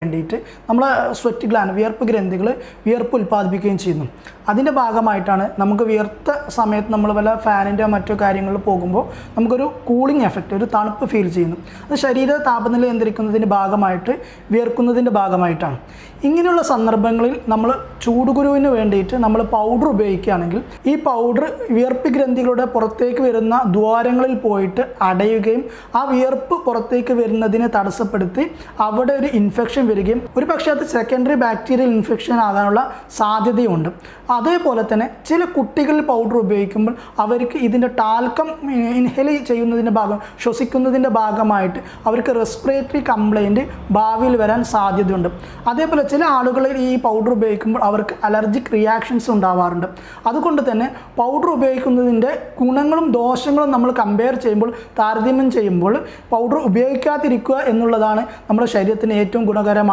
വേണ്ടിയിട്ട് നമ്മളെ sweat gland വിയർപ്പ് ഗ്രന്ഥികൾ വിയർപ്പ് ഉൽപ്പാദിപ്പിക്കുകയും ചെയ്യുന്നു. അതിൻ്റെ ഭാഗമായിട്ടാണ് നമുക്ക് വിയർത്ത സമയത്ത് നമ്മൾ വല്ല ഫാനിൻ്റെ മറ്റു കാര്യങ്ങളിൽ പോകുമ്പോൾ നമുക്കൊരു കൂളിംഗ് എഫക്റ്റ്, ഒരു തണുപ്പ് ഫീൽ ചെയ്യുന്നു. അത് ശരീര താപനില നിയന്ത്രിക്കുന്നതിൻ്റെ ഭാഗമായിട്ട് വിയർക്കുന്നതിൻ്റെ ഭാഗമായിട്ടാണ്. ഇങ്ങനെയുള്ള സന്ദർഭങ്ങളിൽ നമ്മൾ ചൂടുകുരുവിന് വേണ്ടിയിട്ട് നമ്മൾ പൗഡർ ഉപയോഗിക്കുകയാണെങ്കിൽ ഈ പൗഡർ വിയർപ്പ് ഗ്രന്ഥികളുടെ പുറത്തേക്ക് വരുന്ന ദ്വാരങ്ങളിൽ പോയിട്ട് അടയുകയും ആ വിയർപ്പ് പുറത്തേക്ക് വരുന്നതിനെ തടസ്സപ്പെടുത്തി അവിടെ ഒരു ഇൻഫെക്ഷൻ വരികയും ഒരു പക്ഷേ അത് സെക്കൻഡറി ബാക്ടീരിയൽ ഇൻഫെക്ഷൻ ആകാനുള്ള സാധ്യതയുണ്ട്. അതേപോലെ തന്നെ ചില കുട്ടികൾ പൗഡർ ഉപയോഗിക്കുമ്പോൾ അവർക്ക് ഇതിൻ്റെ ടാൽക്കം ഇൻഹേൽ ചെയ്യുന്നതിൻ്റെ ശ്വസിക്കുന്നതിൻ്റെ ഭാഗമായിട്ട് അവർക്ക് റെസ്പിറേറ്ററി കംപ്ലൈൻറ്റ് ഭാവിയിൽ വരാൻ സാധ്യതയുണ്ട്. അതേപോലെ ചില ആളുകളിൽ ഈ പൗഡർ ഉപയോഗിക്കുമ്പോൾ അവർക്ക് അലർജിക് റിയാക്ഷൻസ് ഉണ്ടാവാറുണ്ട്. അതുകൊണ്ട് തന്നെ പൗഡർ ഉപയോഗിക്കുന്നതിൻ്റെ ഗുണങ്ങളും ദോഷങ്ങളും നമ്മൾ കമ്പയർ ചെയ്യുമ്പോൾ, താരതമ്യം ചെയ്യുമ്പോൾ പൗഡർ ഉപയോഗിക്കാതിരിക്കുക എന്നുള്ളതാണ് നമ്മുടെ ശരീരത്തിന് ഏറ്റവും ഗുണകരമായ